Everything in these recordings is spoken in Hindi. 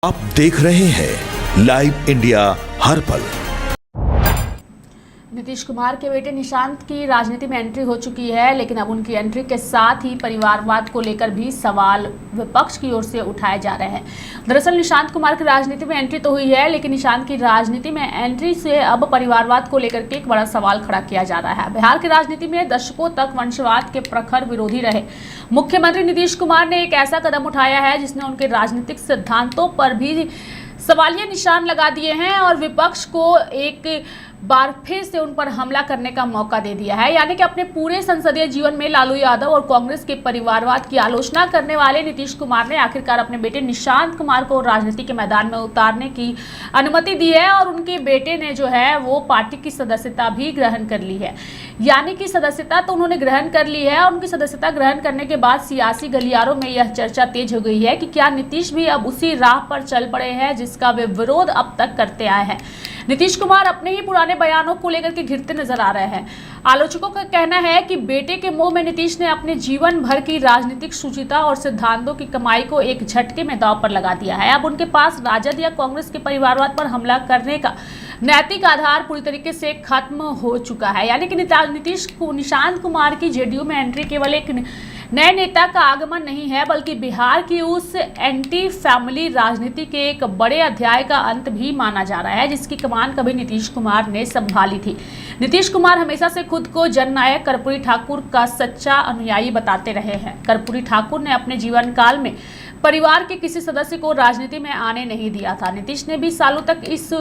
आप देख रहे हैं लाइव इंडिया हर पल। नीतीश कुमार के बेटे निशांत की राजनीति में एंट्री हो चुकी है, लेकिन अब उनकी एंट्री के साथ ही परिवारवाद को लेकर भी सवाल विपक्ष की ओर से उठाए जा रहे हैं। दरअसल निशांत कुमार की राजनीति में एंट्री तो हुई है, लेकिन निशांत की राजनीति में एंट्री से अब परिवारवाद को लेकर के एक बड़ा सवाल खड़ा किया जा रहा है। बिहार की राजनीति में दशकों तक वंशवाद के प्रखर विरोधी रहे मुख्यमंत्री नीतीश कुमार ने एक ऐसा कदम उठाया है जिसने उनके राजनीतिक सिद्धांतों पर भी सवालिया निशान लगा दिए हैं और विपक्ष को एक बार फिर से उन पर हमला करने का मौका दे दिया है। यानी कि अपने पूरे संसदीय जीवन में लालू यादव और कांग्रेस के परिवारवाद की आलोचना करने वाले नीतीश कुमार ने आखिरकार अपने बेटे निशांत कुमार को राजनीति के मैदान में उतारने की अनुमति दी है और उनके बेटे ने जो है वो पार्टी की सदस्यता भी ग्रहण कर ली है। यानी कि सदस्यता तो उन्होंने ग्रहण कर ली है और उनकी सदस्यता ग्रहण करने के बाद सियासी गलियारों में यह चर्चा तेज हो गई है कि क्या नीतीश भी अब उसी राह पर चल पड़े हैं जिसका वे विरोध अब तक करते आए हैं। नीतीश कुमार अपने ही पुराने बयानों को लेकर के घिरते नजर आ रहे हैं। आलोचकों का कहना है कि बेटे के मोह में नीतीश ने अपने जीवन भर की राजनीतिक शुचिता और सिद्धांतों की कमाई को एक झटके में दांव पर लगा दिया है। अब उनके पास राजद या कांग्रेस के परिवारवाद पर हमला करने का नैतिक आधार पूरी तरीके से खत्म हो चुका है। यानी कि निशांत कुमार की जेडीयू में एंट्री केवल एक नए नेता का आगमन नहीं है, बल्कि बिहार की उस एंटी फैमिली राजनीति के एक बड़े अध्याय का अंत भी माना जा रहा है जिसकी कमान कभी नीतीश कुमार ने संभाली थी। नीतीश कुमार हमेशा से खुद को जननायक कर्पूरी ठाकुर का सच्चा अनुयायी बताते रहे हैं। कर्पूरी ठाकुर ने अपने जीवन काल में परिवार के किसी सदस्य को राजनीति में आने नहीं दिया था। नीतीश ने भी सालों तक इस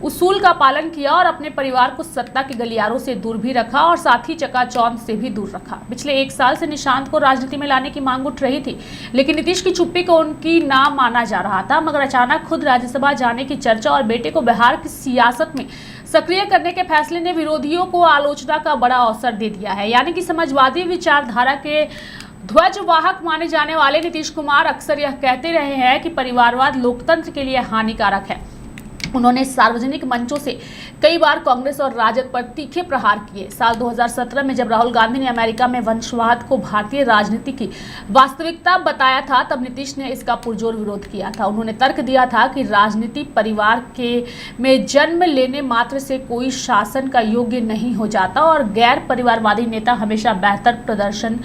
उसूल का पालन किया और अपने परिवार को सत्ता के गलियारों से दूर भी रखा और साथ ही चकाचौंध से भी दूर रखा। पिछले एक साल से निशांत को राजनीति में लाने की मांग उठ रही थी, लेकिन नीतीश की चुप्पी को उनकी ना माना जा रहा था। मगर अचानक खुद राज्यसभा जाने की चर्चा और बेटे को बिहार की सियासत में सक्रिय करने के फैसले ने विरोधियों को आलोचना का बड़ा अवसर दे दिया है। यानी कि समाजवादी विचारधारा के ध्वजवाहक माने जाने वाले नीतीश कुमार अक्सर यह कहते रहे हैं कि परिवारवाद लोकतंत्र के लिए हानिकारक है। उन्होंने सार्वजनिक मंचों से कई बार कांग्रेस और राजद पर तीखे प्रहार किए। साल 2017 में जब राहुल गांधी ने अमेरिका में वंशवाद को भारतीय राजनीति की वास्तविकता बताया था, तब नीतीश ने इसका पुरजोर विरोध किया था। उन्होंने तर्क दिया था कि राजनीति परिवार के में जन्म लेने मात्र से कोई शासन का योग्य नहीं हो जाता और गैर परिवारवादी नेता हमेशा बेहतर प्रदर्शन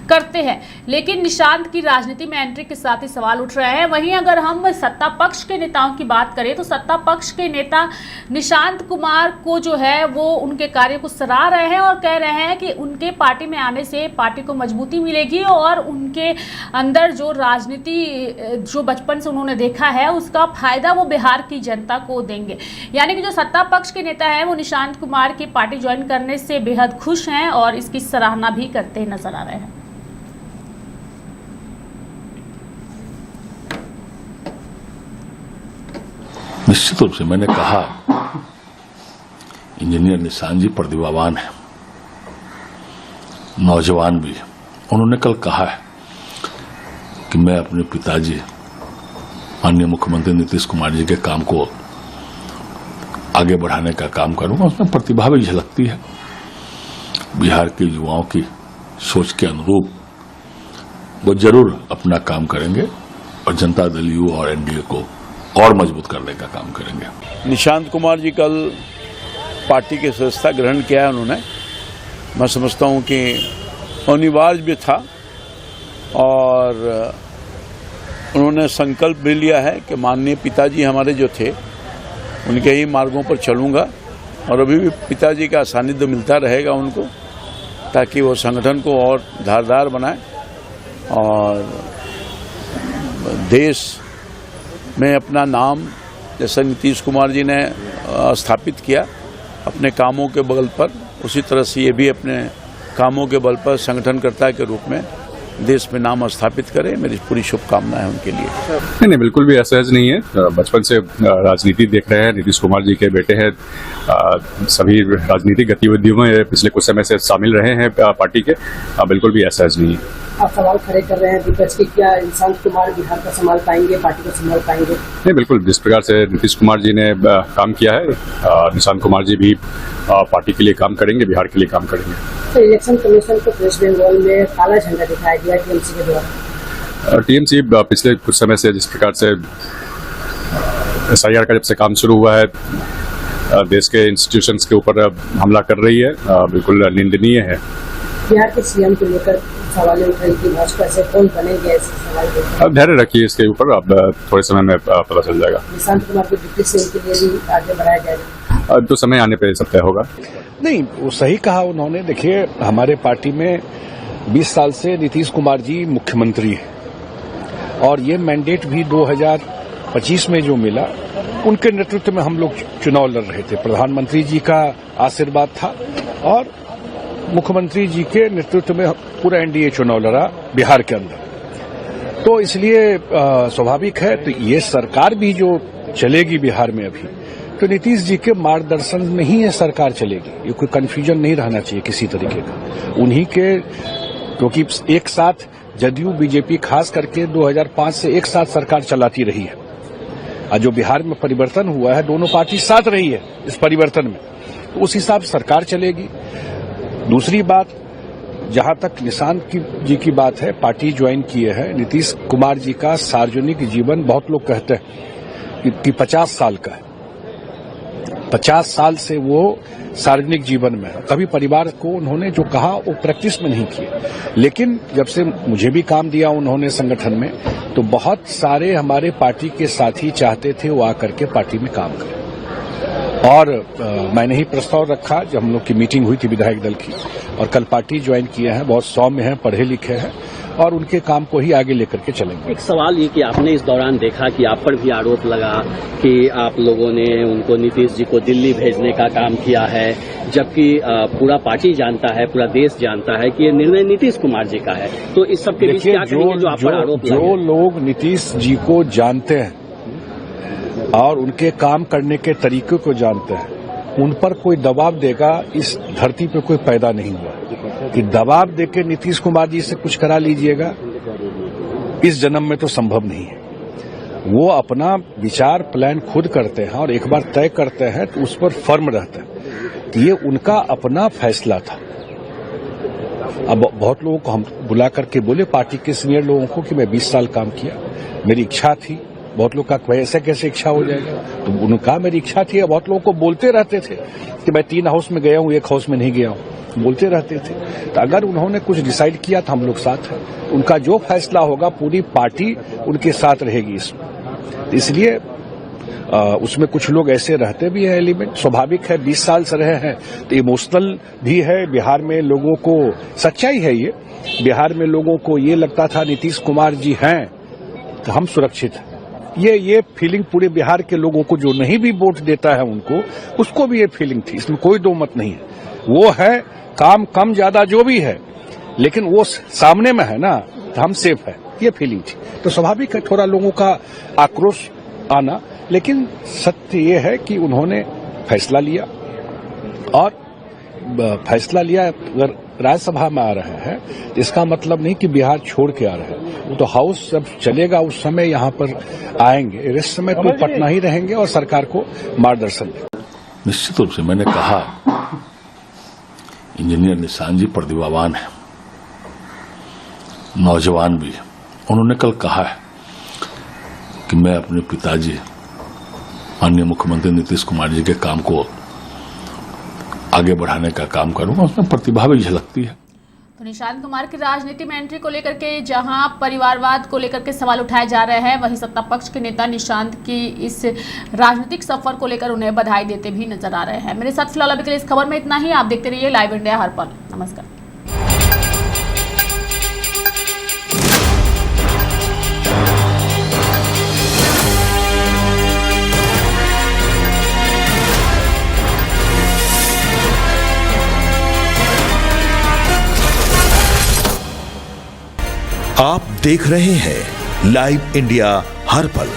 करते हैं। लेकिन निशांत की राजनीति में एंट्री के साथ ही सवाल उठ रहे हैं। वहीं अगर हम सत्ता पक्ष के नेताओं की बात करें तो सत्ता पक्ष के नेता निशांत कुमार को जो है वो उनके कार्य को सराह रहे हैं और कह रहे हैं कि उनके पार्टी में आने से पार्टी को मजबूती मिलेगी और उनके अंदर जो राजनीति जो बचपन से उन्होंने देखा है उसका फायदा वो बिहार की जनता को देंगे। यानी कि जो सत्ता पक्ष के नेता हैं वो निशांत कुमार की पार्टी ज्वाइन करने से बेहद खुश हैं और इसकी सराहना भी करते नजर आ रहे हैं। निश्चित रूप से मैंने कहा इंजीनियर निशांत जी प्रतिभावान है, नौजवान भी। उन्होंने कल कहा है कि मैं अपने पिताजी माननीय मुख्यमंत्री नीतीश कुमार जी के काम को आगे बढ़ाने का काम करूंगा। उसमें प्रतिभा भी झलकती है। बिहार के युवाओं की सोच के अनुरूप वो जरूर अपना काम करेंगे और जनता दल यू और एनडीए को और मजबूत करने का काम करेंगे। निशांत कुमार जी कल पार्टी की सदस्यता ग्रहण किया है उन्होंने। मैं समझता हूं कि अनिवार्य भी था और उन्होंने संकल्प भी लिया है कि माननीय पिताजी हमारे जो थे उनके ही मार्गों पर चलूंगा और अभी भी पिताजी का सानिध्य मिलता रहेगा उनको, ताकि वो संगठन को और धारदार बनाए और देश में अपना नाम जैसा नीतीश कुमार जी ने स्थापित किया अपने कामों के बल पर, उसी तरह से ये भी अपने कामों के बल पर संगठनकर्ता के रूप में देश में नाम स्थापित करे। मेरी पूरी शुभकामनाएं हैं उनके लिए। नहीं, बिल्कुल भी असहज नहीं है। बचपन से राजनीति देख रहे हैं, नीतीश कुमार जी के बेटे हैं, सभी राजनीतिक गतिविधियों में पिछले कुछ समय से शामिल रहे हैं पार्टी के। बिल्कुल भी असहज नहीं है। आप सवाल खड़े कर रहे हैं विपक्ष की, क्या निशांत कुमार बिहार का संभाल पाएंगे, पार्टी को संभाल पाएंगे? नहीं, बिल्कुल। जिस प्रकार से नीतीश कुमार जी ने काम किया है, निशांत कुमार जी भी पार्टी के लिए काम करेंगे, बिहार के लिए काम करेंगे। तो इलेक्शन कमीशन को वेस्ट बंगाल में काला झंडा दिखाया गया टीएमसी के द्वारा। टीएमसी पिछले कुछ समय से जिस प्रकार से SIR का जब से काम शुरू हुआ है देश के इंस्टीट्यूशंस के ऊपर हमला कर रही है, बिल्कुल निंदनीय है। बिहार के सीएम को लेकर सवाल उठाई कि भाजपा से कौन बनेंगे, ऐसे सवाल अब धैर्य रखिए इसके ऊपर, अब थोड़े समय में पता चल जाएगा। निशांत कुमार को डिप्टी सीएम के लिए भी आगे बढ़ाया जाएगा। अब तो समय आने पर सब तय होगा। नहीं, वो सही कहा उन्होंने। देखिए, हमारे पार्टी में 20 साल से नीतीश कुमार जी मुख्यमंत्री हैं और ये मैंडेट भी 2025 में जो मिला उनके नेतृत्व में हम लोग चुनाव लड़ रहे थे। प्रधानमंत्री जी का आशीर्वाद था और मुख्यमंत्री जी के नेतृत्व में पूरा एनडीए चुनाव लड़ा बिहार के अंदर। तो इसलिए स्वाभाविक है, तो ये सरकार भी जो चलेगी बिहार में अभी, तो नीतीश जी के मार्गदर्शन में ही ये सरकार चलेगी। ये कोई कंफ्यूजन नहीं रहना चाहिए किसी तरीके का। उन्हीं के, क्योंकि एक साथ जदयू बीजेपी खास करके 2005 से एक साथ सरकार चलाती रही है और जो बिहार में परिवर्तन हुआ है दोनों पार्टी साथ रही है इस परिवर्तन में, तो उस हिसाब से सरकार चलेगी। दूसरी बात, जहां तक निशांत जी की बात है, पार्टी ज्वाइन किए हैं। नीतीश कुमार जी का सार्वजनिक जीवन बहुत लोग कहते हैं कि 50 साल का है। 50 साल से वो सार्वजनिक जीवन में है। कभी परिवार को उन्होंने जो कहा वो प्रैक्टिस में नहीं किया, लेकिन जब से मुझे भी काम दिया उन्होंने संगठन में, तो बहुत सारे हमारे पार्टी के साथी चाहते थे वो आकर के पार्टी में काम करें। और मैंने ही प्रस्ताव रखा जब हम लोग की मीटिंग हुई थी विधायक दल की, और कल पार्टी ज्वाइन किए हैं। बहुत सौम्य हैं, पढ़े लिखे हैं और उनके काम को ही आगे लेकर के चलेंगे। एक सवाल ये कि आपने इस दौरान देखा कि आप पर भी आरोप लगा कि आप लोगों ने उनको नीतीश जी को दिल्ली भेजने का काम किया है, जबकि पूरा पार्टी जानता है, पूरा देश जानता है कि ये निर्णय नीतीश कुमार जी का है। तो इस सब के बीच क्या करेंगे जो आप पर आरोप लगे? जो लोग नीतीश जी को जानते हैं और उनके काम करने के तरीके को जानते हैं, उन पर कोई दबाव देगा इस धरती पे कोई पैदा नहीं हुआ कि दबाव देके नीतीश कुमार जी से कुछ करा लीजिएगा, इस जन्म में तो संभव नहीं है। वो अपना विचार प्लान खुद करते हैं और एक बार तय करते हैं तो उस पर फर्म रहते हैं कि ये उनका अपना फैसला था। अब बहुत लोगों को हम बुला करके बोले, पार्टी के सीनियर लोगों को, कि मैं 20 साल काम किया, मेरी इच्छा थी। बहुत लोग का ऐसे कैसे इच्छा हो जाएगा, तो उन्होंने कहा मेरी इच्छा थी। बहुत लोगों को बोलते रहते थे कि मैं 3 हाउस में गया हूं, 1 हाउस में नहीं गया हूं, बोलते रहते थे। तो अगर उन्होंने कुछ डिसाइड किया तो हम लोग साथ हैं। उनका जो फैसला होगा पूरी पार्टी उनके साथ रहेगी इसमें। इसलिए उसमें कुछ लोग ऐसे रहते भी हैं एलिमेंट, स्वाभाविक है। 20 साल से रहे हैं तो इमोशनल भी है। बिहार में लोगों को, सच्चाई है ये, बिहार में लोगों को ये लगता था नीतीश कुमार जी हैं तो हम सुरक्षित हैं। ये फीलिंग पूरे बिहार के लोगों को, जो नहीं भी वोट देता है उनको, उसको भी ये फीलिंग थी। इसमें कोई दो मत नहीं है। वो है काम कम ज्यादा जो भी है, लेकिन वो सामने में है ना, तो हम सेफ है, ये फीलिंग थी। तो स्वाभाविक है थोड़ा लोगों का आक्रोश आना, लेकिन सत्य ये है कि उन्होंने फैसला लिया और फैसला लिया। अगर राज्यसभा में आ रहे हैं तो इसका मतलब नहीं कि बिहार छोड़ के आ रहे हैं। तो हाउस जब चलेगा उस समय यहाँ पर आएंगे, इस समय तो पटना ही रहेंगे और सरकार को मार्गदर्शन देंगे। निश्चित रूप से मैंने कहा, इंजीनियर निशांत जी प्रतिभावान है, नौजवान भी है। उन्होंने कल कहा है कि मैं अपने पिताजी माननीय मुख्यमंत्री नीतीश कुमार जी के काम को आगे बढ़ाने का काम करूंगा। उसमें प्रतिभा भी झलकती है। तो निशांत कुमार की राजनीति में एंट्री को लेकर के जहां परिवारवाद को लेकर के सवाल उठाए जा रहे हैं, वहीं सत्ता पक्ष के नेता निशांत की इस राजनीतिक सफर को लेकर उन्हें बधाई देते भी नजर आ रहे हैं। मेरे साथ फिलहाल अभी के लिए इस खबर में इतना ही। आप देखते रहिए लाइव इंडिया हर पल। नमस्कार। आप देख रहे हैं लाइव इंडिया हर पल।